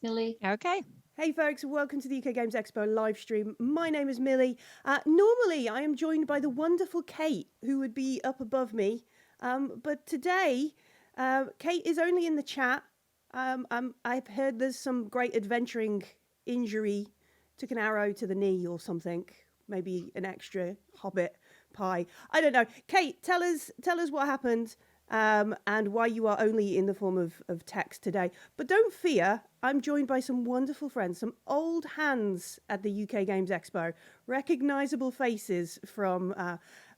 Millie. Okay. Hey folks, welcome to the UK Games Expo live stream. My name is Millie. Normally I am joined by the wonderful Kate, who would be up above me. But today, Kate is only in the chat. I've heard there's some great adventuring injury, took an arrow to the knee or something, maybe an extra hobbit pie. I don't know. Kate, tell us what happened. And why you are only in the form of text today. But don't fear, I'm joined by some wonderful friends, some old hands at the UK Games Expo, recognisable faces from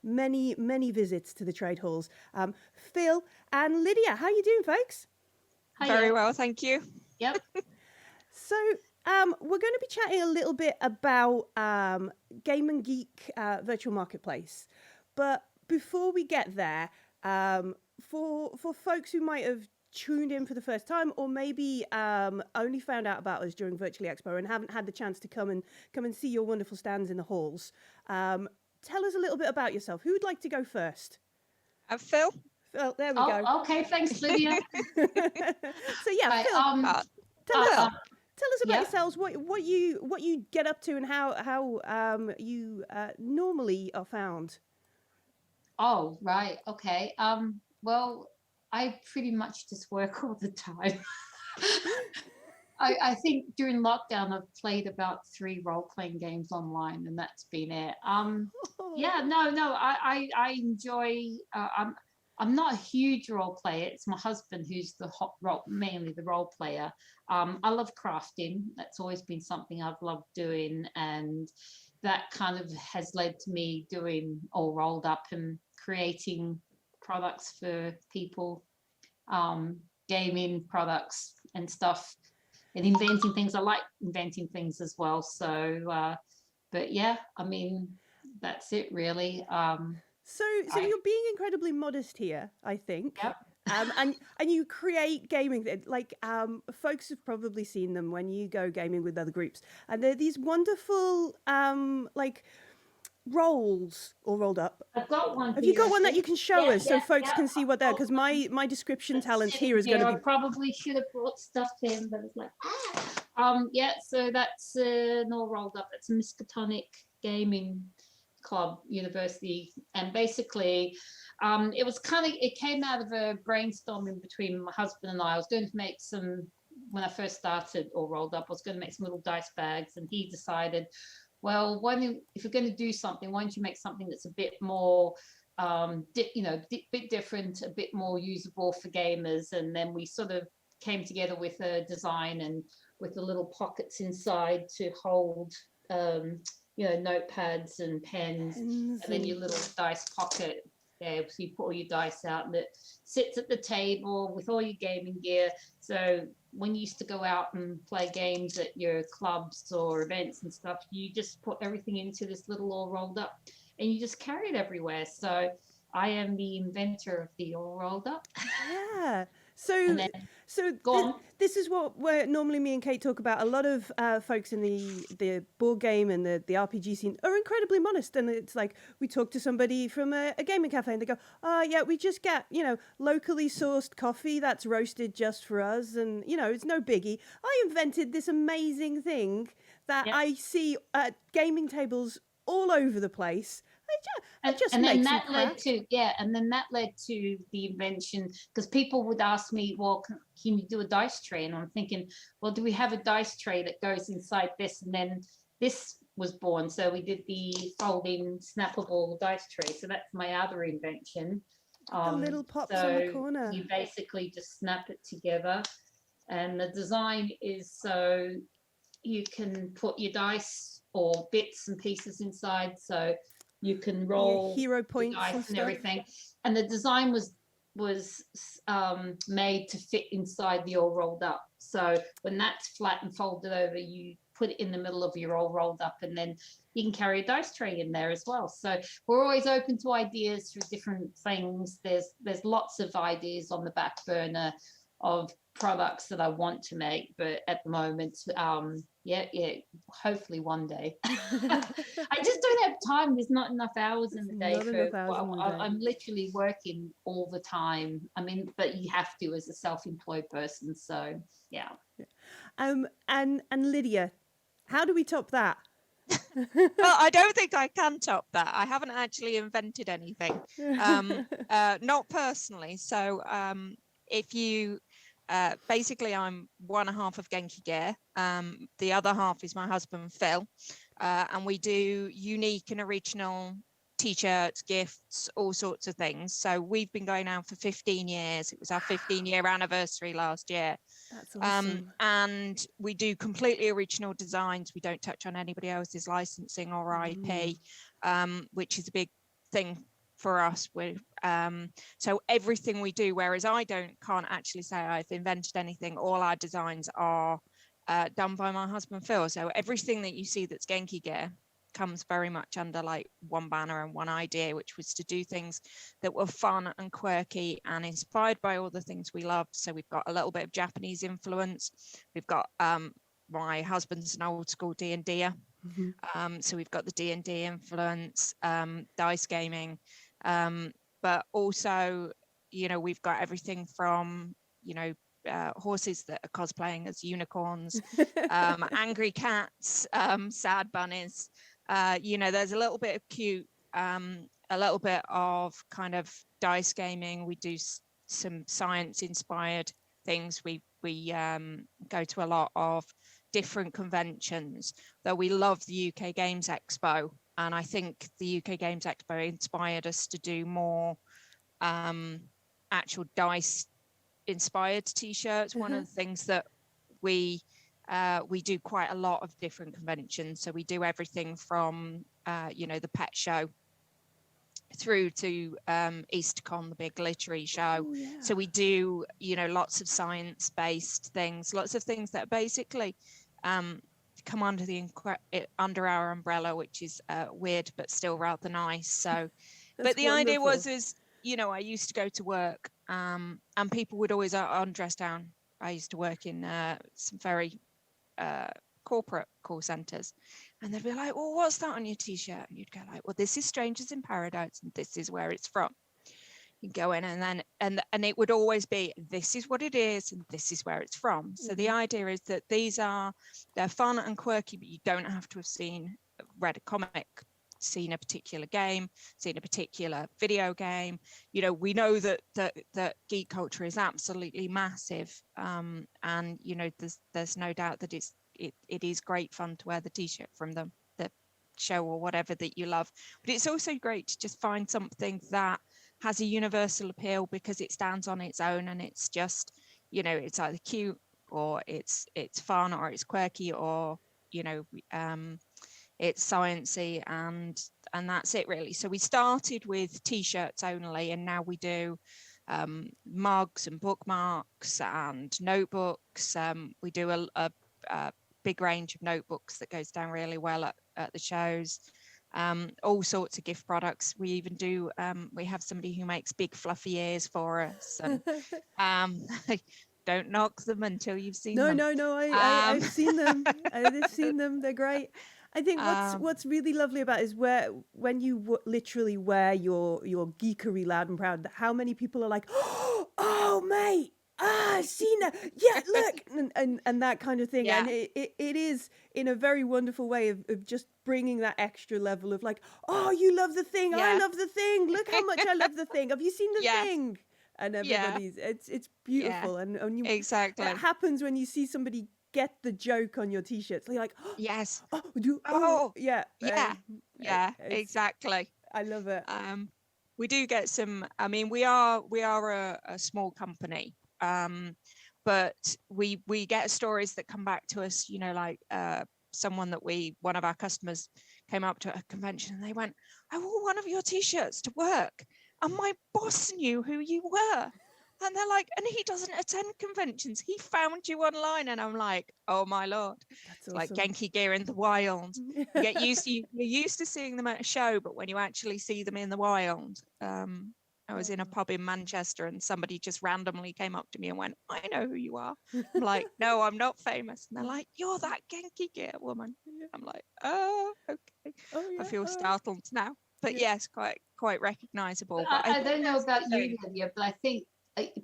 many, many visits to the trade halls. Phil and Lydia, how are you doing, folks? Hiya. Very well, thank you. Yep. So we're going to be chatting a little bit about Game and Geek Virtual Marketplace. But before we get there, for folks who might have tuned in for the first time, or maybe only found out about us during Virtually Expo and haven't had the chance to come and see your wonderful stands in the halls, tell us a little bit about yourself. Who would like to go first? Phil? Phil, there we go. Okay, thanks, Lydia. So yeah, Right, Phil, tell us about yeah. yourselves. What you get up to and how you normally are found. Oh, right. Okay. Well, I pretty much just work all the time. I think during lockdown I've played about 3 role-playing games online, and that's been it. Yeah, no, I enjoy. I'm not a huge role player. It's my husband who's mainly the role player. I love crafting. That's always been something I've loved doing, and that kind of has led to me doing All Rolled Up and creating products for people, gaming products and stuff, and inventing things. I like inventing things as well. So, but yeah, I mean, that's it really. So you're being incredibly modest here, I think. Yep. And you create gaming, like folks have probably seen them when you go gaming with other groups, and they're these wonderful like rolls all rolled up. I've got one. Have you got one that you can show us so folks yeah. can see what they're? Because my description talents here is going to be. I probably should have brought stuff in, but it's like yeah. So that's All Rolled Up. It's a Miskatonic Gaming Club University, and basically it came out of a brainstorming between my husband and I was going to make some, when I first started All Rolled Up, I was going to make some little dice bags, and he decided, well, if you're going to do something, why don't you make something that's a bit more bit different, a bit more usable for gamers. And then we sort of came together with a design and with the little pockets inside to hold notepads and pens, and then your little dice pocket there, so you put all your dice out, and it sits at the table with all your gaming gear. So when you used to go out and play games at your clubs or events and stuff, you just put everything into this little All Rolled Up, and you just carry it everywhere. So I am the inventor of the All Rolled Up. Yeah. So this is what normally me and Kate talk about. A lot of folks in the board game and the RPG scene are incredibly modest, and it's like we talk to somebody from a gaming cafe and they go, "Oh yeah, we just get locally sourced coffee that's roasted just for us, and it's no biggie. I invented this amazing thing that I see at gaming tables all over the place." And then that led to the invention, because people would ask me, well, can you do a dice tray? And I'm thinking, well, do we have a dice tray that goes inside this? And then this was born. So we did the folding snappable dice tray. So that's my other invention. The little pops on the corner. You basically just snap it together. And the design is so you can put your dice or bits and pieces inside. So you can roll hero points dice and everything, and the design was made to fit inside the All Rolled Up. So when that's flat and folded over, you put it in the middle of your All Rolled Up, and then you can carry a dice tray in there as well. So we're always open to ideas for different things. There's lots of ideas on the back burner of products that I want to make, but at the moment, hopefully one day. I just don't have time. There's not enough hours in the day Not enough hours in the day. I'm literally working all the time. I mean, but you have to as a self-employed person. So yeah. And Lydia, how do we top that? Well, I don't think I can top that. I haven't actually invented anything, not personally. So if you basically, I'm one half of Genki Gear. The other half is my husband Phil, and we do unique and original t-shirts, gifts, all sorts of things. So we've been going out for 15 years. It was our 15-year anniversary last year. That's awesome. And we do completely original designs. We don't touch on anybody else's licensing or IP, which is a big thing for us. So everything we do, whereas I can't actually say I've invented anything, all our designs are done by my husband Phil. So everything that you see that's Genki Gear comes very much under like one banner and one idea, which was to do things that were fun and quirky and inspired by all the things we love. So we've got a little bit of Japanese influence. We've got my husband's an old school D&D-er. So we've got the D&D influence, dice gaming, but also, you know, we've got everything from, you know, horses that are cosplaying as unicorns, angry cats, sad bunnies. You know, there's a little bit of cute, a little bit of kind of dice gaming. We do some science inspired things. We go to a lot of different conventions, though we love the UK Games Expo. And I think the UK Games Expo inspired us to do more actual dice inspired t-shirts. One of the things that we do quite a lot of different conventions. So we do everything from, you know, the pet show through to EasterCon, the big literary show. So we do, you know, lots of science-based things, lots of things that basically come under our umbrella, which is weird, but still rather nice. So, but the idea is, you know, I used to go to work and people would always undress down. I used to work in some very corporate call centers, and they'd be like, well, what's that on your t-shirt? And you'd go like, well, this is Strangers in Paradise and this is where it's from. You go in and then and it would always be, this is what it is and this is where it's from. So the idea is that they're fun and quirky, but you don't have to have read a comic, seen a particular game, seen a particular video game. You know, we know that geek culture is absolutely massive, and you know, there's no doubt that it is great fun to wear the t-shirt from the show or whatever that you love, but it's also great to just find something that has a universal appeal because it stands on its own and it's just, you know, it's either cute or it's fun or it's quirky or, you know, it's sciencey, and that's it really. So we started with t-shirts only, and now we do mugs and bookmarks and notebooks. We do a big range of notebooks that goes down really well at the shows. All sorts of gift products. We even do, we have somebody who makes big fluffy ears for us, and don't knock them until you've seen them. No, I've seen them. I've seen them. They're great. I think what's really lovely about it is when you literally wear your geekery loud and proud, how many people are like, oh mate, I've seen that, yeah, look, and that kind of thing. Yeah. And it is in a very wonderful way of just bringing that extra level of like, oh, you love the thing, Yeah. I love the thing, look how much I love the thing, have you seen the Yes. thing? And Yeah. everybody's it's beautiful. And you, Exactly. it happens when you see somebody get the joke on your t-shirts. You're like, Yes. yeah, Yeah. Yeah. it's- Exactly. I love it. We do get some. I mean, we are a small company, but we get stories that come back to us. You know, like one of our customers came up to a convention and they went, "I wore one of your t-shirts to work, and my boss knew who you were." And they're like, and he doesn't attend conventions. He found you online. And I'm like, oh my Lord. That's It's like awesome. Genki Gear in the wild. You're used to seeing them at a show, but when you actually see them in the wild, I was in a pub in Manchester and somebody just randomly came up to me and went, I know who you are. I'm like, no, I'm not famous. And they're like, you're that Genki Gear woman. I'm like, oh, okay. Oh I yeah. feel startled now. But Yeah. yes, quite recognizable. But But I think don't know that's about the you, thing. Lydia, but I think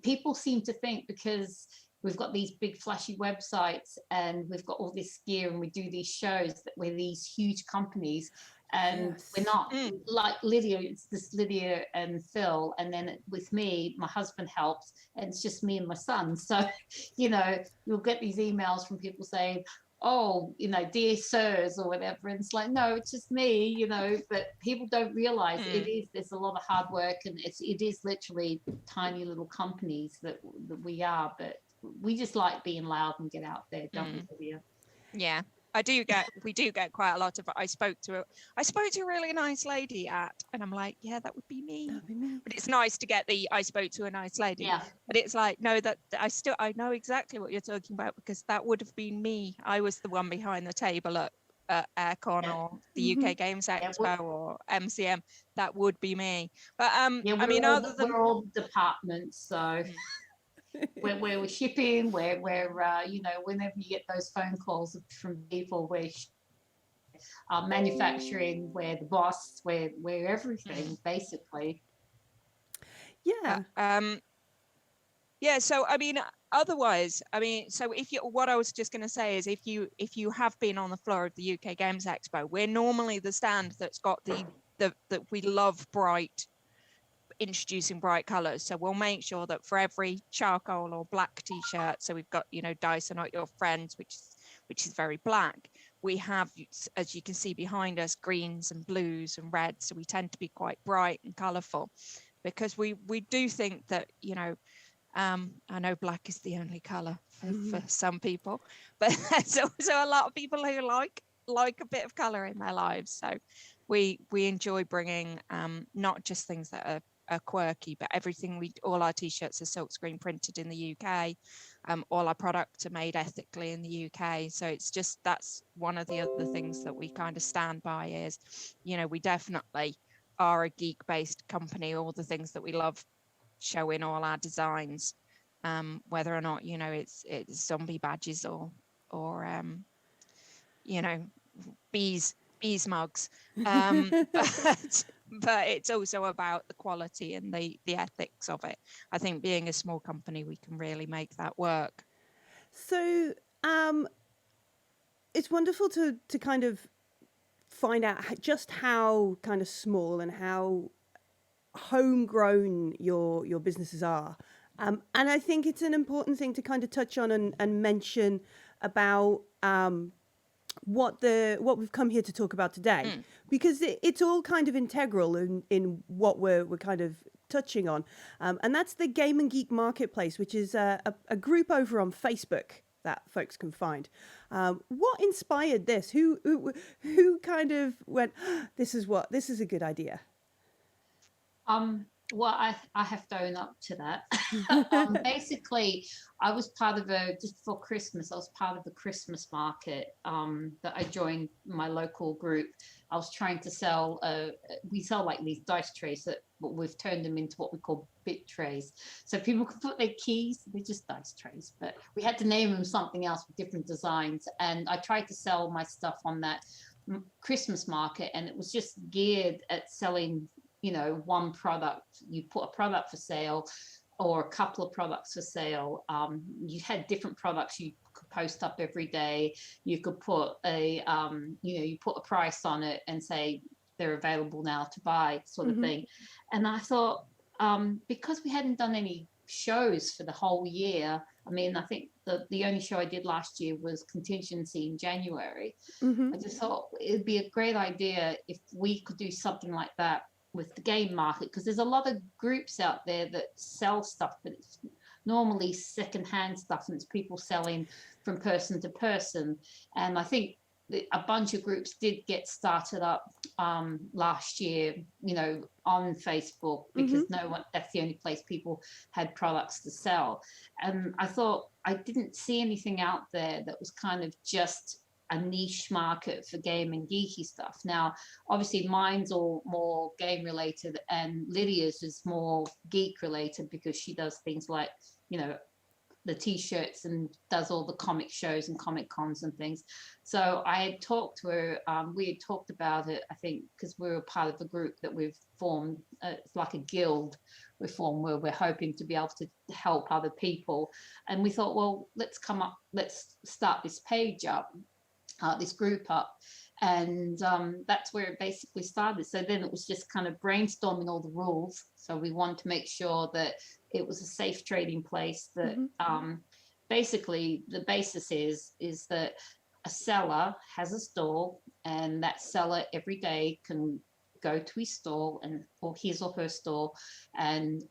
people seem to think because we've got these big flashy websites and we've got all this gear and we do these shows that we're these huge companies, and we're Yes. not. Like Lydia, it's this Lydia and Phil, and then with me, my husband helps, and it's just me and my son. So, you'll get these emails from people saying, oh, dear sirs or whatever. And it's like, no, it's just me, but people don't realize there's a lot of hard work, and it is literally tiny little companies that we are, but we just like being loud and get out there, don't we, Lydia? Yeah. We do get quite a lot of. I spoke to a really nice lady and I'm like, yeah, that would be me. That'd be me. But it's nice to get I spoke to a nice lady. Yeah. But it's like, no, that I know exactly what you're talking about, because that would have been me. I was the one behind the table at Aircon or the UK Games Expo or MCM. That would be me. But I mean, other than we're all departments, so. where we're shipping, where whenever you get those phone calls from people, where manufacturing, we're the boss, we're everything basically. Yeah. Yeah. So I mean, otherwise, I mean, so what I was just going to say is, if you have been on the floor of the UK Games Expo, we're normally the stand that's got that we love introducing bright colors. So we'll make sure that for every charcoal or black t-shirt, so we've got Dice Are Not Your Friends, which is very black, we have, as you can see behind us, greens and blues and reds. So we tend to be quite bright and colorful, because we do think that I know black is the only color for some people, but there's also a lot of people who like a bit of color in their lives. So we enjoy bringing not just things that are quirky, but everything. All our t-shirts are silkscreen printed in the UK. All our products are made ethically in the UK. So it's just, that's one of the other things that we kind of stand by is, we definitely are a geek-based company. All the things that we love show in all our designs, whether or not it's zombie badges or bees mugs, but it's also about the quality and the ethics of it. I think being a small company, we can really make that work. So it's wonderful to kind of find out just how kind of small and how homegrown your businesses are. And I think it's an important thing to kind of touch on and mention about what we've come here to talk about today, because it's all kind of integral in what we're kind of touching on, and that's the Game and Geek Marketplace, which is a group over on Facebook that folks can find. What inspired this? Who kind of went, this is a good idea? Well, I have to own up to that. Basically, I was part of just before Christmas, I was part of the Christmas market that I joined my local group. I was trying to sell, we sell like these dice trays that we've turned them into what we call bit trays. So people could put their keys, they're just dice trays, but we had to name them something else with different designs. And I tried to sell my stuff on that Christmas market, and it was just geared at selling one product. You put a product for sale or a couple of products for sale. You had different products you could post up every day. You could put you put a price on it and say they're available now to buy, sort of thing. And I thought, because we hadn't done any shows for the whole year, I mean, I think the only show I did last year was Contingency in January. I just thought it'd be a great idea if we could do something like that with the game market, because there's a lot of groups out there that sell stuff, but it's normally secondhand stuff, and it's people selling from person to person. And I think a bunch of groups did get started up last year, on Facebook, because that's the only place people had products to sell. And I thought I didn't see anything out there that was kind of just a niche market for game and geeky stuff. Now, obviously, mine's all more game related, and Lydia's is more geek related because she does things like, you know, the t-shirts and does all the comic shows and comic cons and things. So I had talked to her, we had talked about it, I think, because we were part of a group that we've formed, it's like a guild we formed where we're hoping to be able to help other people. And we thought, well, let's start this page up, this group up. And that's where it basically started. So then it was just kind of brainstorming all the rules. So we wanted to make sure that it was a safe trading place, that basically the basis is that a seller has a store, and that seller every day can go to his store or his or her store and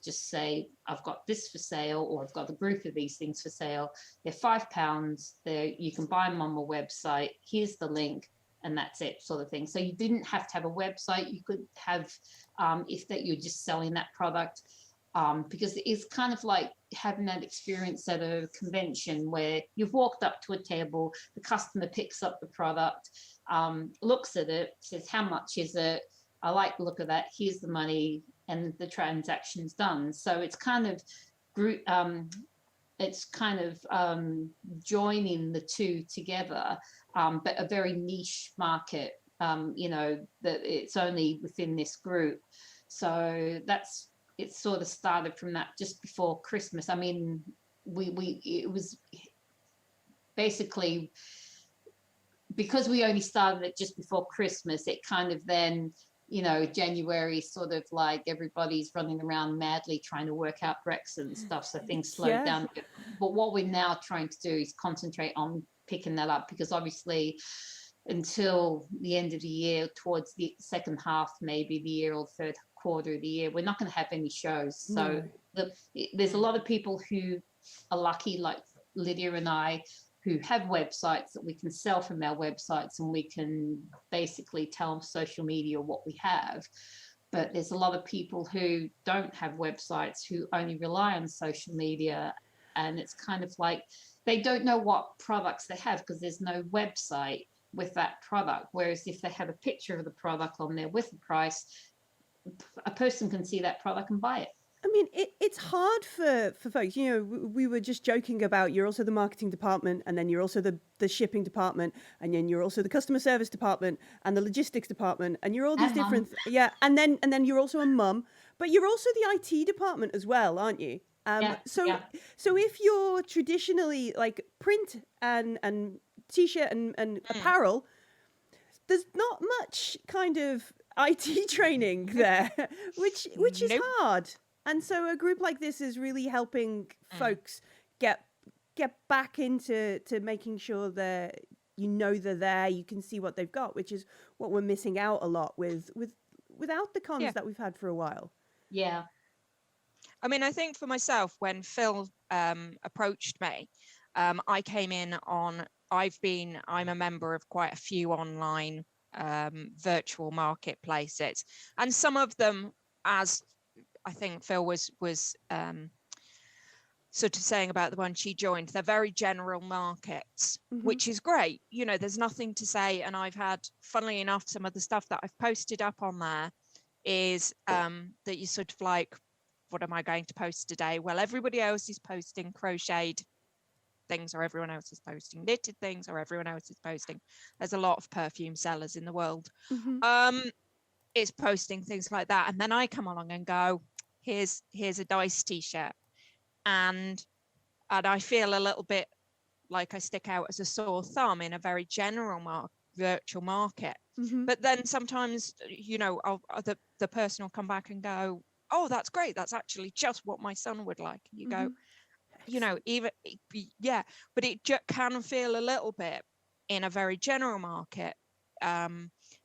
just say, I've got this for sale, or I've got a group of these things for sale. They're £5. You can buy them on my website. Here's the link. And that's it, sort of thing. So you didn't have to have a website. You could have, if that you're just selling that product, because it's kind of like having that experience at a convention where you've walked up to a table, the customer picks up the product, looks at it, says, how much is it? I like the look of that. Here's the money, and the transaction's done. So it's kind of group. It's kind of joining the two together, but a very niche market, you know, that it's only within this group. So it sort of started from that just before Christmas. I mean, it was basically, because we only started it just before Christmas, it kind of then, you know, January sort of like everybody's running around madly trying to work out Brexit and stuff. So things slowed down. But what we're now trying to do is concentrate on picking that up, because obviously until the end of the year, towards the second half, maybe the year, or third quarter of the year, we're not going to have any shows. So there's a lot of people who are lucky, like Lydia and I, who have websites that we can sell from our websites, and we can basically tell on social media what we have. But there's a lot of people who don't have websites, who only rely on social media. And it's kind of like they don't know what products they have because there's no website with that product. Whereas if they have a picture of the product on there with the price, a person can see that product and buy it. I mean, it's hard for folks. You know, we were just joking about, you're also the marketing department, and then you're also the shipping department, and then you're also the customer service department and the logistics department, and you're all these different and then you're also a mum, but you're also the IT department as well, aren't you? So if you're traditionally like print and t-shirt and apparel, there's not much kind of IT training there, which is hard. And so a group like this is really helping folks get back into making sure that, you know, they're there, you can see what they've got, which is what we're missing out a lot without the cons that we've had for a while. Yeah. I mean, I think for myself, when Phil approached me, I came in on, I'm a member of quite a few online virtual marketplaces, and some of them, as I think Phil was sort of saying about the one she joined, they're very general markets, which is great. You know, there's nothing to say. And I've had, funnily enough, some of the stuff that I've posted up on there is that you sort of like, what am I going to post today? Well, everybody else is posting crocheted things, or everyone else is posting knitted things, or everyone else is posting. There's a lot of perfume sellers in the world. It's posting things like that. And then I come along and go, here's a Dice t-shirt. And I feel a little bit like I stick out as a sore thumb in a very general virtual market. But then sometimes, you know, the person will come back and go, oh, that's great. That's actually just what my son would like. And you go, you know, but it can feel a little bit in a very general market,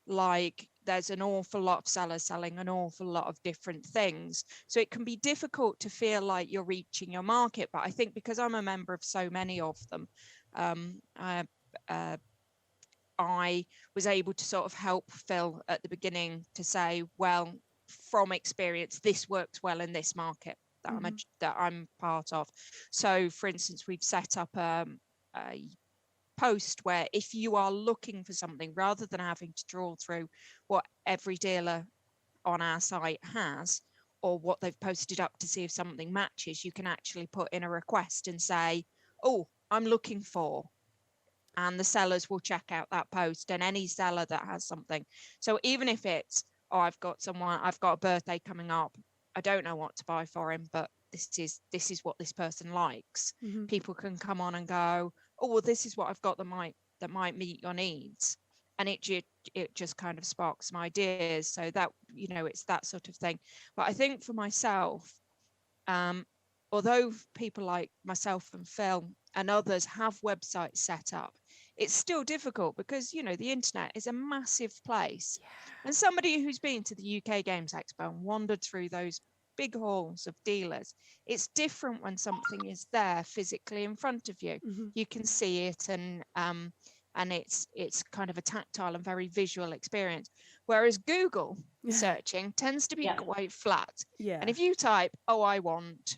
like there's an awful lot of sellers selling an awful lot of different things. So it can be difficult to feel like you're reaching your market. But I think because I'm a member of so many of them, I was able to sort of help Phil at the beginning to say, well, from experience, this works well in this market that I'm part of. So, for instance, we've set up a post where if you are looking for something, rather than having to trawl through what every dealer on our site has or what they've posted up to see if something matches, you can actually put in a request and say, oh, I'm looking for, and the sellers will check out that post, and any seller that has something. So even if it's, oh, I've got a birthday coming up, I don't know what to buy for him, but this is what this person likes. Mhm. People can come on and go, oh, well, this is what I've got that might meet your needs. And it just kind of sparks some ideas. So that, it's that sort of thing. But I think for myself, although people like myself and Phil and others have websites set up, it's still difficult because, the internet is a massive place. And somebody who's been to the UK Games Expo and wandered through those big halls of dealers, it's different when something is there physically in front of you. Mhm. You can see it, and it's kind of a tactile and very visual experience. Whereas Google searching tends to be Yeah. quite flat. Yeah. And if you type, oh, I want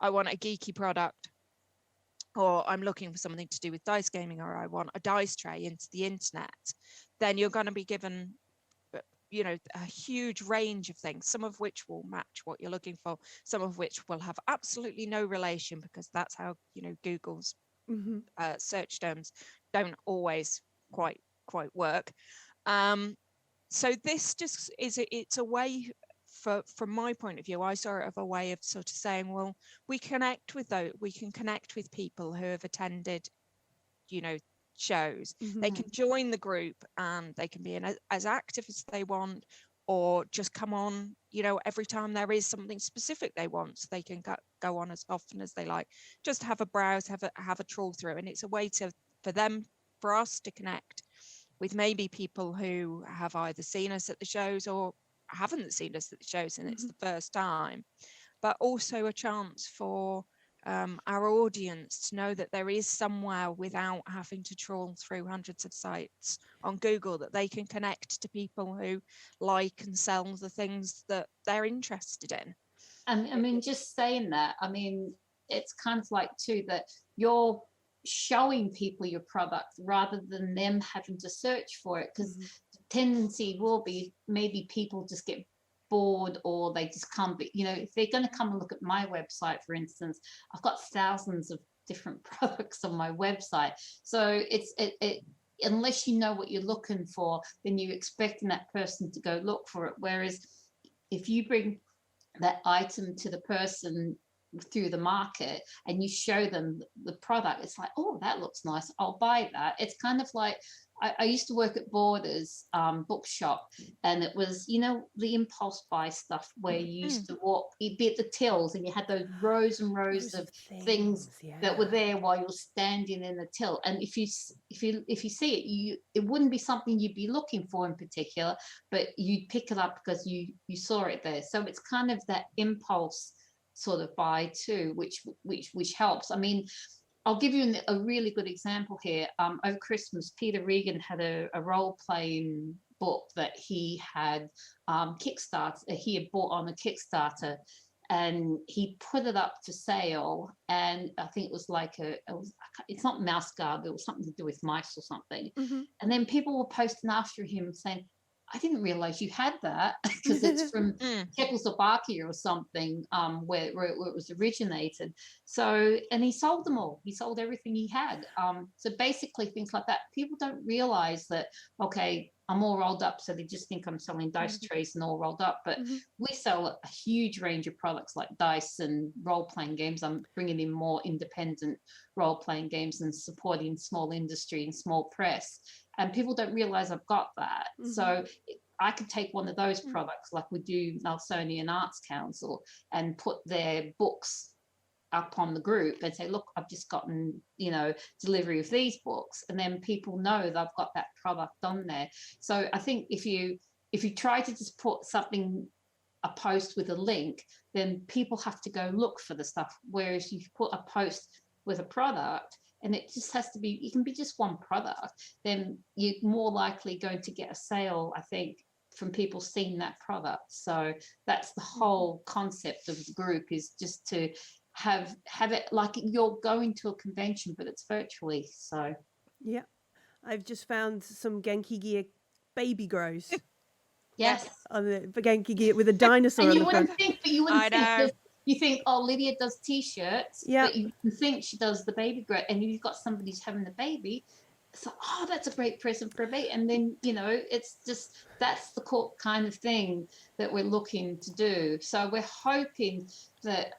a geeky product, or I'm looking for something to do with dice gaming, or I want a dice tray into the internet, then you're going to be given a huge range of things, some of which will match what you're looking for, some of which will have absolutely no relation, because that's how Google's Mhm. search terms don't always quite work. So this just it's a way, from my point of view, I saw it of a way of sort of saying, well, we can connect with people who have attended shows. Mhm. They can join the group and they can be as active as they want, or just come on every time there is something specific they want, so they can go on as often as they like, just have a browse, have a trawl through. And it's a way for us to connect with maybe people who have either seen us at the shows or haven't seen us at the shows and it's the first time, but also a chance for our audience to know that there is somewhere, without having to trawl through hundreds of sites on Google, that they can connect to people who like and sell the things that they're interested in. And I mean, just saying that, I mean, it's kind of like too that you're showing people your product rather than them having to search for it, because the tendency will be maybe people just get bored, or they just can't be, if they're going to come and look at my website, for instance, I've got thousands of different products on my website. So it unless you know what you're looking for, then you're expecting that person to go look for it. Whereas if you bring that item to the person through the market and you show them the product, it's like, oh, that looks nice, I'll buy that. It's kind of like, I used to work at Borders bookshop, and it was, the impulse buy stuff where you used to walk, you'd be at the tills and you had those rows and rows of things that were there while you're standing in the till. And if you see it, it wouldn't be something you'd be looking for in particular, but you'd pick it up because you saw it there. So it's kind of that impulse sort of buy too, which helps. I mean, I'll give you a really good example here. Over Christmas, Peter Regan had a role-playing book that he had he had bought on a Kickstarter, and he put it up for sale. And I think it was like it's not Mouse Guard, it was something to do with mice or something. And then people were posting after him saying, I didn't realize you had that, because it's from Czechoslovakia or something, where it was originated. So, and he sold them all. He sold everything he had. So basically things like that. People don't realize that, okay, I'm all rolled up, so they just think I'm selling dice trays and all rolled up. But we sell a huge range of products like dice and role-playing games. I'm bringing in more independent role-playing games and supporting small industry and small press. And people don't realize I've got that. So I could take one of those products, like we do Nelsonian Arts Council, and put their books up on the group and say, look, I've just gotten, delivery of these books. And then people know that I've got that product on there. So I think if you try to just put a post with a link, then people have to go look for the stuff. Whereas you put a post with a product, and it just has to be, it can be just one product, then you're more likely going to get a sale, I think, from people seeing that product. So that's the whole concept of the group, is just to have it like you're going to a convention, but it's virtually. So Yeah. I've just found some Genki Gear baby grows Yes. on the Genki Gear with a dinosaur And on you the front. wouldn't think, but you wouldn't I think, know. because you think, oh, Lydia does t-shirts, Yeah. but you think she does the baby grow, and you've got somebody who's having a baby. So, oh, that's a great present for a baby. And then, it's just, that's the kind of thing that we're looking to do. So we're hoping that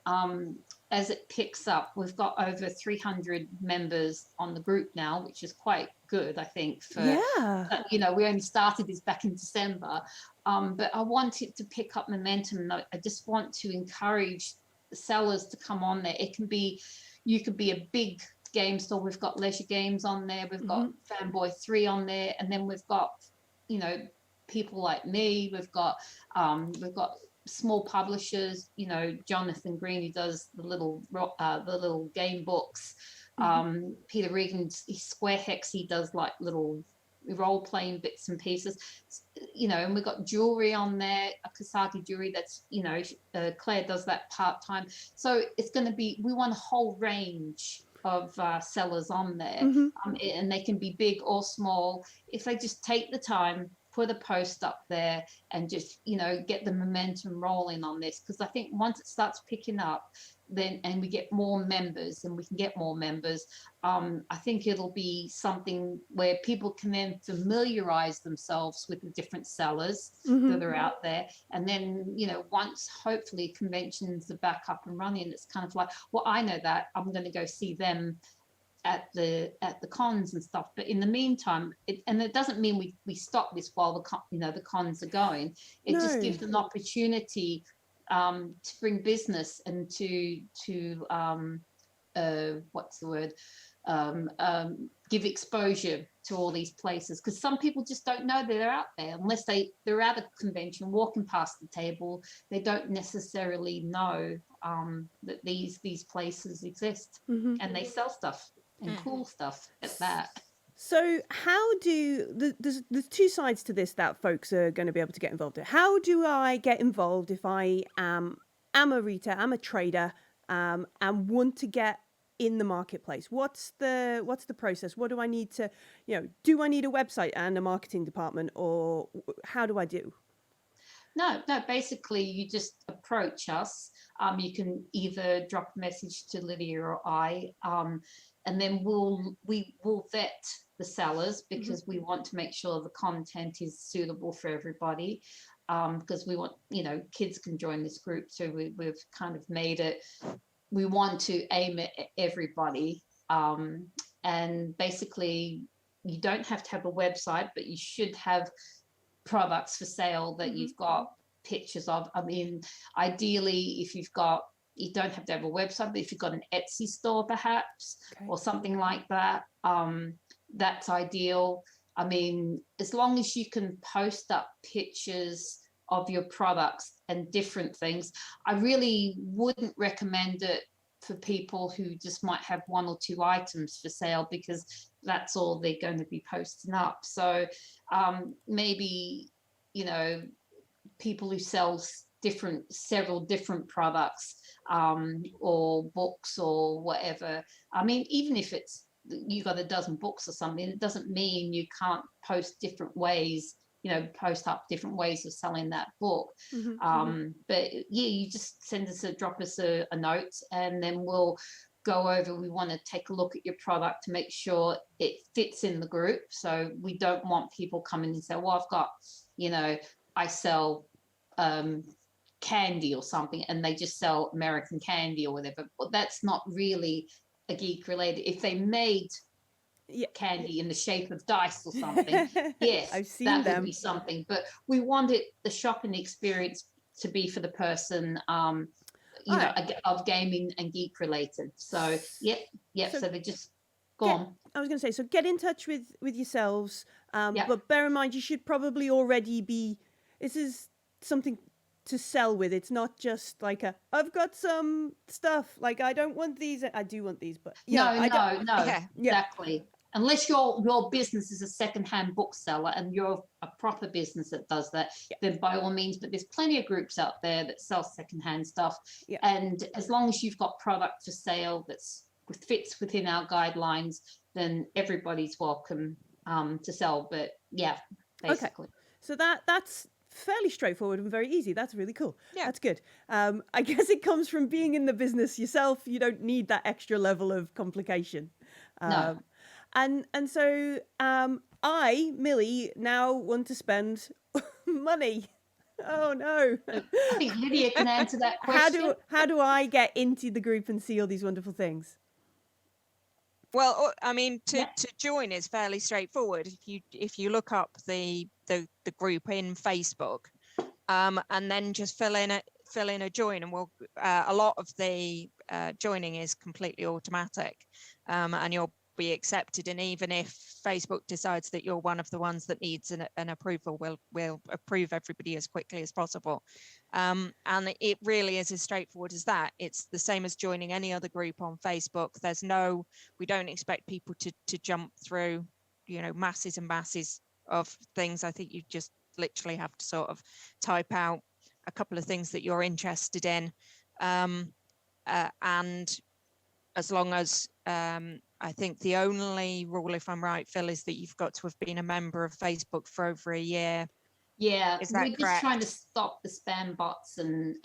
as it picks up, we've got over 300 members on the group now, which is quite good, I think, for, Yeah. we only started this back in December. But I want it to pick up momentum. I just want to encourage sellers to come on there. You could be a big game store. We've got Leisure Games on there. We've got Fanboy 3 on there, and then we've got, people like me. We've got small publishers. Jonathan Green, who does the little game books. Peter Regan's Square Hex. He does like little role-playing bits and pieces, and we've got jewelry on there, Kasagi jewelry, that's Claire does that part-time. So it's going to be, we want a whole range of sellers on there, and they can be big or small if they just take the time, put a post up there, and just get the momentum rolling on this. Because I think once it starts picking up, then, and we get more members, and we can get more members, I think it'll be something where people can then familiarize themselves with the different sellers that are out there. And then, once hopefully conventions are back up and running, it's kind of like, well, I know that I'm going to go see them at the cons and stuff. But in the meantime, it doesn't mean we stop this while the cons are going. It just gives an opportunity to bring business and to what's the word, give exposure to all these places, because some people just don't know they're out there unless they're at a convention walking past the table. They don't necessarily know that these places exist, and they sell stuff and cool stuff at that. So how do there's two sides to this that folks are going to be able to get involved in. How do I get involved if I am a retailer, I'm a trader, and want to get in the marketplace? What's the process? What do I need to, do I need a website and a marketing department, or how do I do? No, basically you just approach us. You can either drop a message to Lydia or I, and then we will vet the sellers, because we want to make sure the content is suitable for everybody, because we want, kids can join this group, so we've kind of made it, we want to aim at everybody, and basically you don't have to have a website, but you should have products for sale that you've got pictures of. I mean, ideally, if you don't have to have a website, but if you've got an Etsy store perhaps, or something like that, that's ideal. I mean, as long as you can post up pictures of your products and different things. I really wouldn't recommend it for people who just might have one or two items for sale, because that's all they're going to be posting up. So maybe, people who sell several different products, or books or whatever. I mean, even if you got a dozen books or something, it doesn't mean you can't post different ways, post up different ways of selling that book. But yeah, you just drop us a note, and then we'll go over. We want to take a look at your product to make sure it fits in the group. So we don't want people coming and say, well, I've got, I sell candy or something, and they just sell American candy or whatever. But that's not really a geek related. If they made candy in the shape of dice or something, yes, I've seen that them. would be something. But we wanted the shopping experience to be for the person, of gaming and geek related. So so they just go on. I was going to say, so get in touch with yourselves, Yeah. but bear in mind you should probably already be. This is something to sell with. It's not just like I've got some stuff, like I don't want these, I do want these, but No, Yeah. exactly. Unless your business is a secondhand bookseller and you're a proper business that does that, then by all means. But there's plenty of groups out there that sell secondhand stuff, and as long as you've got product for sale that's fits within our guidelines, then everybody's welcome to sell. But yeah, basically. Okay. So that's fairly straightforward and very easy. That's really cool. Yeah. That's good. I guess it comes from being in the business yourself. You don't need that extra level of complication. No. And so I, Millie, now want to spend money. Oh no. I think Lydia can answer that question. How do I get into the group and see all these wonderful things? Well, I mean, to Yeah. join is fairly straightforward. If you look up the group in Facebook, and then just fill in a join, and we'll a lot of the joining is completely automatic, and you'll be accepted. And even if Facebook decides that you're one of the ones that needs an approval, we'll approve everybody as quickly as possible. And it really is as straightforward as that. It's the same as joining any other group on Facebook. We don't expect people to jump through, masses and masses of things. I think you just literally have to sort of type out a couple of things that you're interested in. And as long as, I think the only rule, if I'm right, Phil, is that you've got to have been a member of Facebook for over a year. Yeah, Is that we're just trying to correct? stop the spam bots and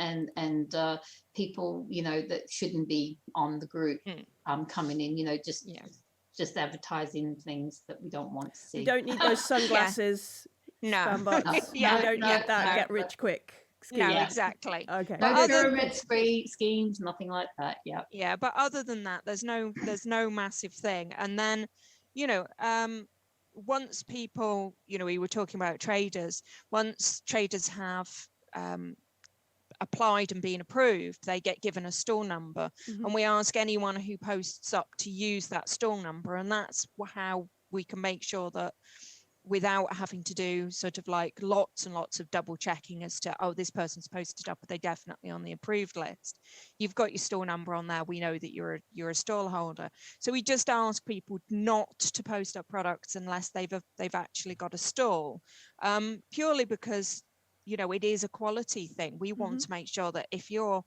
people, that shouldn't be on the group coming in, just advertising things that we don't want to see. You don't need those sunglasses. No. Spam bots. No. You don't No, need that no. get rich quick scheme. No, Yeah. exactly. Okay. No But pyramid schemes, nothing like that. Yeah. Yeah, but other than that, there's no massive thing. And then, once people, we were talking about traders, once traders have applied and been approved, they get given a store number. Mhm. And we ask anyone who posts up to use that store number. And that's how we can make sure that without having to do sort of like lots and lots of double checking as to, oh, this person's posted up, are they definitely on the approved list? You've got your store number on there. We know that you're a stall holder. So we just ask people not to post up products unless they've actually got a stall, purely because, it is a quality thing. We want to make sure that if you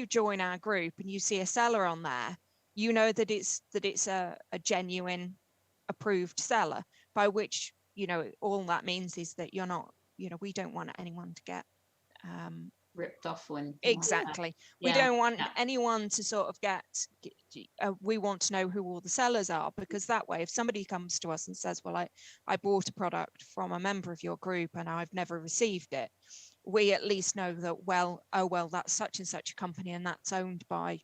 join our group and you see a seller on there, you know that it's a genuine approved seller, by which all that means is that you're not, we don't want anyone to get Ripped off when exactly. We don't want anyone to sort of get we want to know who all the sellers are, because that way if somebody comes to us and says, well, I bought a product from a member of your group and I've never received it, we at least know that, that's such and such a company and that's owned by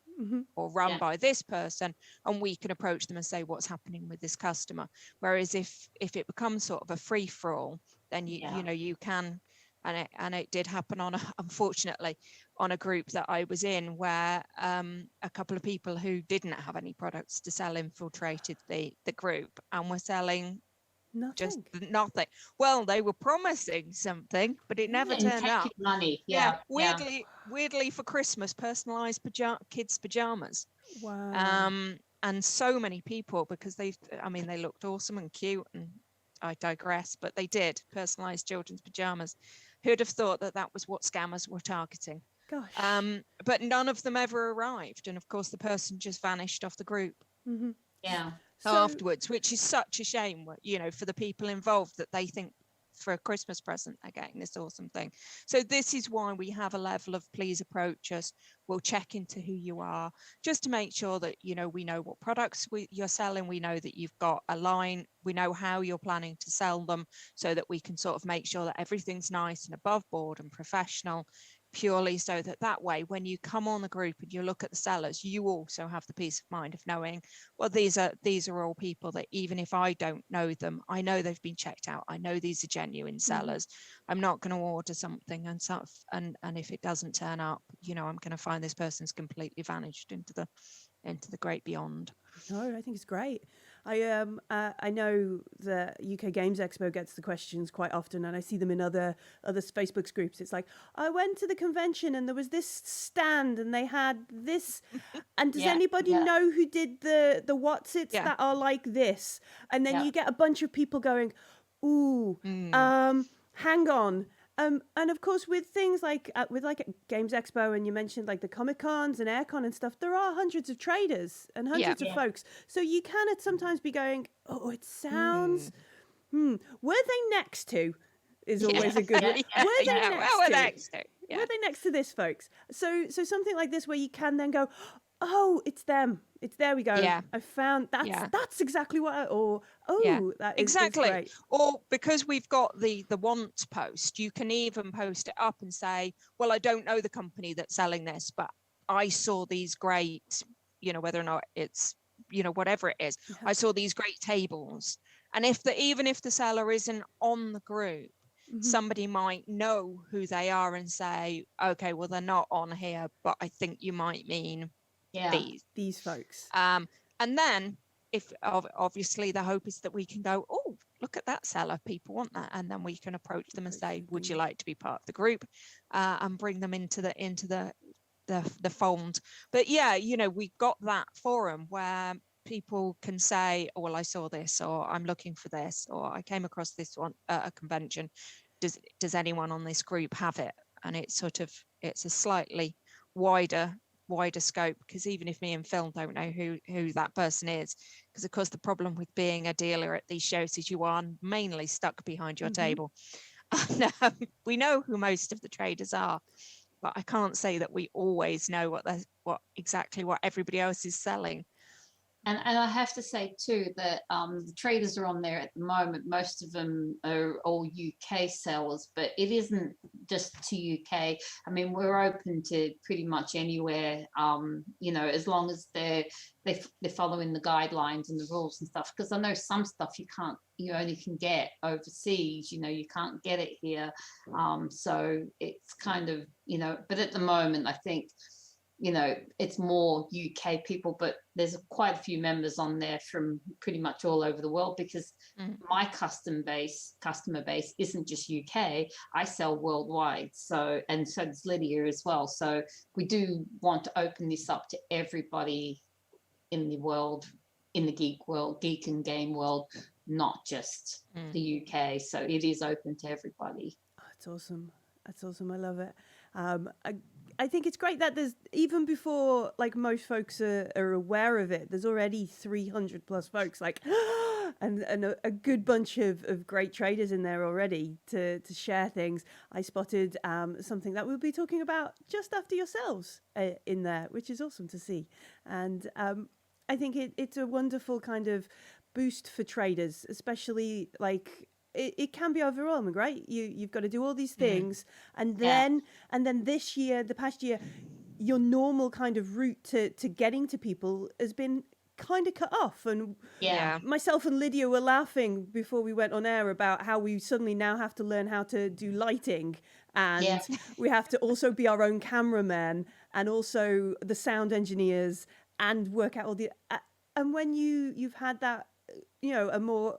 or run by this person, and we can approach them and say what's happening with this customer. Whereas if it becomes sort of a free-for-all, then you can, and it did happen unfortunately on a group that I was in, where a couple of people who didn't have any products to sell infiltrated the group and were selling just nothing. Well, they were promising something, but it never turned up. Money. Weirdly for Christmas, personalized kids pajamas. Wow. And so many people, because they looked awesome and cute, and I digress, but they did personalized children's pajamas. Who'd have thought that was what scammers were targeting? Gosh. But none of them ever arrived, and of course the person just vanished off the group. Yeah. Afterwards, which is such a shame, for the people involved, that they think for a Christmas present they're getting this awesome thing. So this is why we have a level of please approach us. We'll check into who you are, just to make sure that we know what products you're selling, we know that you've got a line, we know how you're planning to sell them, so that we can sort of make sure that everything's nice and above board and professional, purely so that way when you come on the group and you look at the sellers, you also have the peace of mind of knowing, well, these are all people that even if I don't know them, I know they've been checked out. I know these are genuine sellers. I'm not going to order something and stuff, and if it doesn't turn up, I'm going to find this person's completely vanished into the great beyond. No, I think it's great. I know the UK Games Expo gets the questions quite often, and I see them in other Facebook groups. It's like, I went to the convention and there was this stand and they had this. And does anybody know who did the Whatsits that are like this? And then you get a bunch of people going, ooh, hang on. And of course, with things like Games Expo, and you mentioned like the Comic Cons and Aircon and stuff, there are hundreds of traders and Yeah. hundreds of folks. So you can at sometimes be going, oh, it sounds. Mm. Were they next to? Is Yeah. always a good one. Yeah. Were they Yeah, next well, we're to? next to. Yeah. Were they next to this, folks? So something like this where you can then go, oh, it's them. It's there we go. Yeah. I found that's exactly what that is Exactly. great. Or because we've got the want post, you can even post it up and say, well, I don't know the company that's selling this, but I saw these great, whether or not it's, whatever it is, I saw these great tables. And even if the seller isn't on the group, somebody might know who they are and say, okay, well, they're not on here, but I think you might mean these folks. And then if obviously the hope is that we can go, oh, look at that seller, people want that, and then we can approach them and say, would you like to be part of the group, and bring them into the fold. But yeah, we've got that forum where people can say, oh, well, I saw this, or I'm looking for this, or I came across this one at a convention. Does anyone on this group have it? And it's a slightly wider scope, because even if me and Phil don't know who that person is, because of course the problem with being a dealer at these shows is you are mainly stuck behind your table. And, we know who most of the traders are, but I can't say that we always know what everybody else is selling. And I have to say too that the traders are on there at the moment. Most of them are all UK sellers, but it isn't just to UK. I mean, we're open to pretty much anywhere, as long as they're following the guidelines and the rules and stuff. Because I know some stuff you only can get overseas. You can't get it here. So it's kind of, but at the moment, I think, it's more UK people, but there's quite a few members on there from pretty much all over the world, because my customer base isn't just UK. I sell worldwide. So does Lydia as well. So we do want to open this up to everybody in the world, in the geek and game world, not just the UK. So it is open to everybody. Oh, that's awesome. That's awesome. I love it. I think it's great that there's, even before like most folks are aware of it, there's already 300 plus folks and a good bunch of great traders in there already to share things. I spotted something that we'll be talking about just after yourselves in there, which is awesome to see. And I think it's a wonderful kind of boost for traders, especially like it can be overwhelming, right? You've got to do all these things, and then this year, the past year, your normal kind of route to getting to people has been kind of cut off. And myself and Lydia were laughing before we went on air about how we suddenly now have to learn how to do lighting, and we have to also be our own cameramen and also the sound engineers and work out all the and when you've had that, a more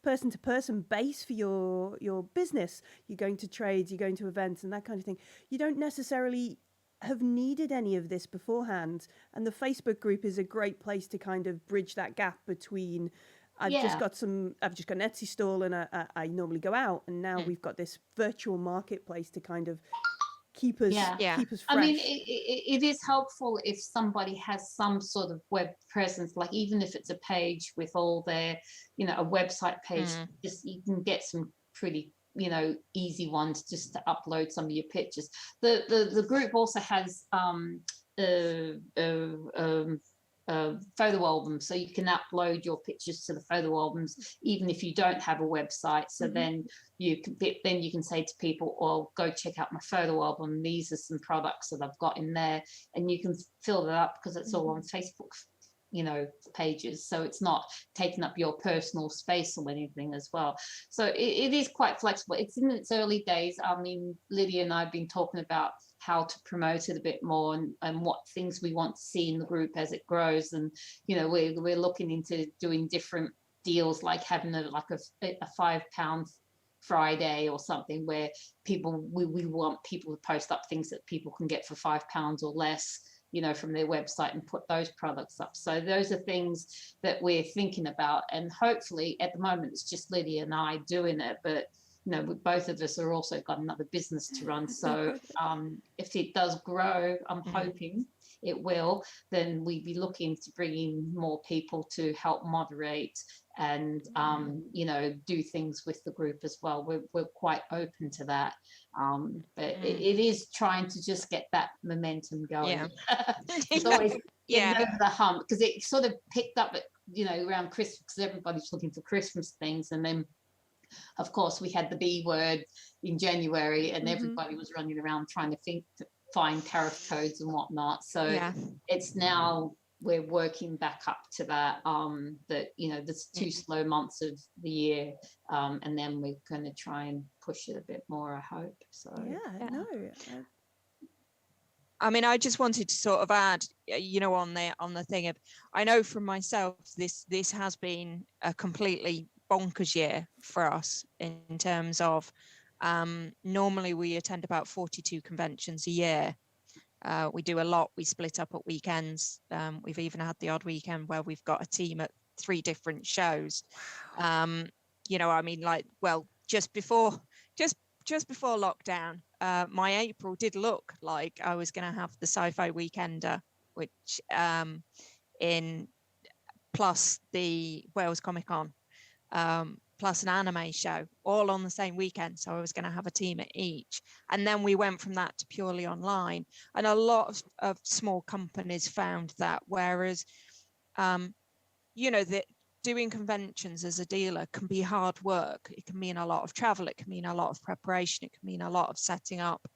person-to-person base for your business, you're going to trades, you're going to events and that kind of thing, you don't necessarily have needed any of this beforehand, and the Facebook group is a great place to kind of bridge that gap between I've just got an Etsy stall and I normally go out, and now we've got this virtual marketplace to kind of keep us fresh. I mean, it is helpful if somebody has some sort of web presence, like even if it's a page with all their, a website page, just you can get some pretty, easy ones just to upload some of your pictures. The group also has photo albums, so you can upload your pictures to the photo albums even if you don't have a website. So then you can say to people, "Well, go check out my photo album. These are some products that I've got in there," and you can fill that up because it's all on Facebook, pages. So it's not taking up your personal space or anything as well. So it is quite flexible. It's in its early days. I mean, Lydia and I have been talking about how to promote it a bit more and what things we want to see in the group as it grows. And, we're looking into doing different deals, like having a £5 Friday or something, where we want people to post up things that people can get for £5 or less, from their website, and put those products up. So those are things that we're thinking about. And hopefully at the moment it's just Lydia and I doing it, but both of us are also got another business to run. So if it does grow, I'm hoping it will, then we'd be looking to bring in more people to help moderate and do things with the group as well. We're quite open to that, but it is trying to just get that momentum going. It's always getting over the hump, because it sort of picked up at around Christmas, because everybody's looking for Christmas things, and then of course we had the B word in January, and everybody was running around trying to find tariff codes and whatnot. So it's now we're working back up to that, there's 2 slow months of the year, and then we're going to try and push it a bit more, I hope. So I mean, I just wanted to sort of add, on the thing of, I know from myself, this has been a completely bonkers year for us in terms of, normally we attend about 42 conventions a year. We do a lot. We split up at weekends. We've even had the odd weekend where we've got a team at 3 different shows. Just before lockdown, my April did look like I was going to have the Sci-Fi Weekender, which in plus the Wales Comic Con, plus an anime show, all on the same weekend. So I was going to have a team at each. And then we went from that to purely online. And a lot of small companies found that, whereas, that doing conventions as a dealer can be hard work. It can mean a lot of travel. It can mean a lot of preparation. It can mean a lot of setting up.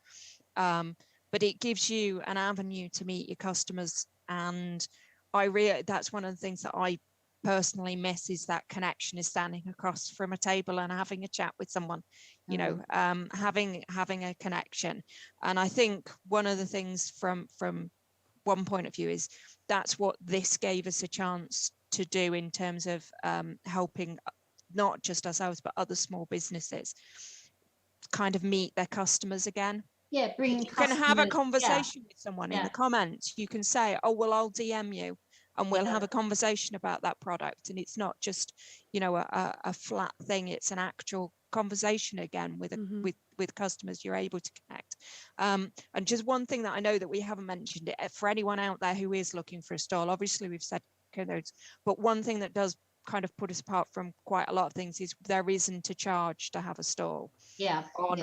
But it gives you an avenue to meet your customers. And that's one of the things that I personally miss, is that connection, is standing across from a table and having a chat with someone, having a connection. And I think one of the things from one point of view is that's what this gave us a chance to do, in terms of helping not just ourselves but other small businesses kind of meet their customers again. You can have a conversation with someone in the comments. You can say, oh well, I'll DM you and we'll have a conversation about that product. And it's not just a flat thing, it's an actual conversation again with customers. You're able to connect. And just one thing that I know that we haven't mentioned, it for anyone out there who is looking for a stall, obviously we've said codes, but one thing that does kind of put us apart from quite a lot of things is there isn't a charge to have a stall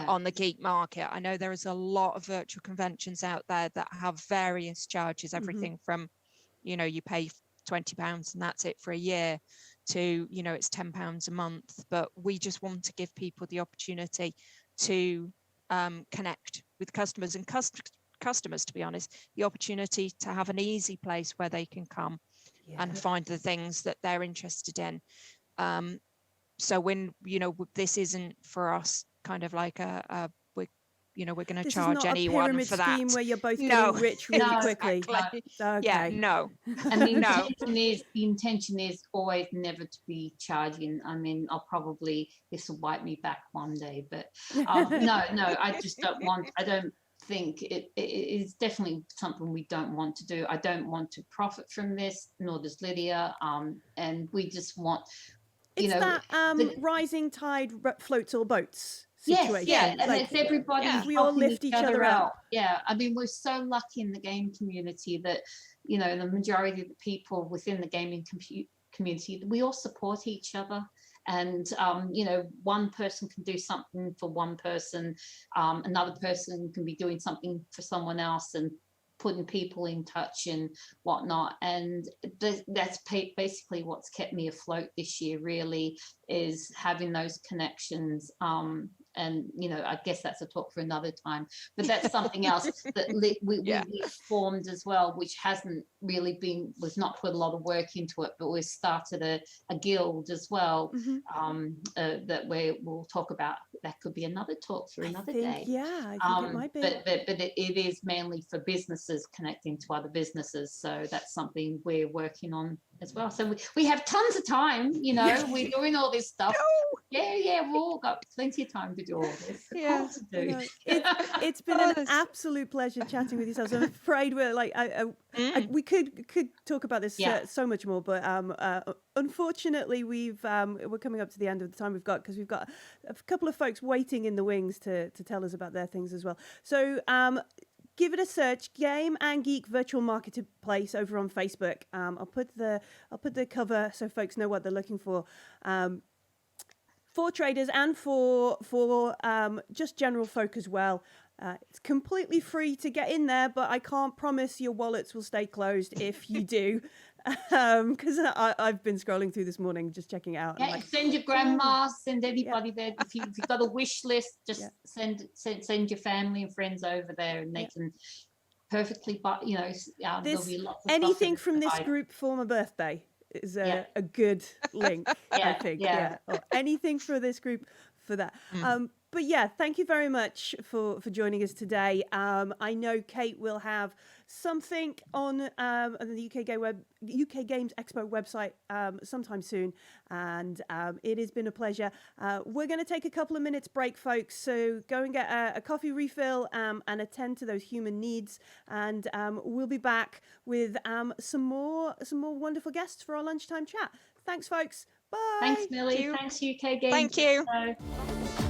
on the geek market. I know there is a lot of virtual conventions out there that have various charges, everything from you pay £20 and that's it for a year, to it's £10 a month. But we just want to give people the opportunity to connect with customers, and customers, to be honest, the opportunity to have an easy place where they can come and find the things that they're interested in. So when this isn't for us kind of like we're going to charge anyone for that. This is not a pyramid scheme where you're both getting rich really quickly. Exactly. Okay. Yeah, no. And the intention is always never to be charging. I mean, this will bite me back one day, but no, I just I don't think it is definitely something we don't want to do. I don't want to profit from this, nor does Lydia. And we just want, the rising tide floats all boats situation. Yes, and it's everybody we all lift each other out. Yeah, I mean, we're so lucky in the game community that the majority of the people within the gaming community, we all support each other. And one person can do something for one person, another person can be doing something for someone else, and putting people in touch and whatnot. And that's basically what's kept me afloat this year, really, is having those connections. And I guess that's a talk for another time, but that's something else that we formed as well, which hasn't really we've not put a lot of work into it, but we've started a guild as well, that we'll talk about. That could be another talk for another day. I think it might be. But it is mainly for businesses connecting to other businesses, so that's something we're working on as well. So we have tons of time, you know, we're doing all this stuff. Yeah, we've all got plenty of time to do all this. Of Yeah. course we do. No, it's been an absolute pleasure chatting with yourselves. I'm afraid we're like we could talk about this Yeah. so much more, but unfortunately we're coming up to the end of the time we've got, because we've got a couple of folks waiting in the wings to tell us about their things as well. So give it a search, Game and Geek Virtual Marketplace over on Facebook. I'll put the cover so folks know what they're looking for traders and for just general folk as well. It's completely free to get in there, but I can't promise your wallets will stay closed if you do, because I've been scrolling through this morning just checking it out. Yeah, Like, send your grandma, send anybody there. If you've got a wish list, just Yeah. send your family and friends over there, and they can perfectly, you know, there'll be lots of anything stuff from this inside. group for my birthday is Yeah. a good link, I Yeah, think. yeah. Or anything for this group for that. But yeah, thank you very much for joining us today. I know Kate will have something on the UK Games Expo website sometime soon, and it has been a pleasure. We're going to take a couple of minutes break, folks, so go and get a coffee refill and attend to those human needs, and we'll be back with some more wonderful guests for our lunchtime chat. Thanks, folks. Bye. Thanks, Millie. you. Thanks, UK Games. Thank you. Expo.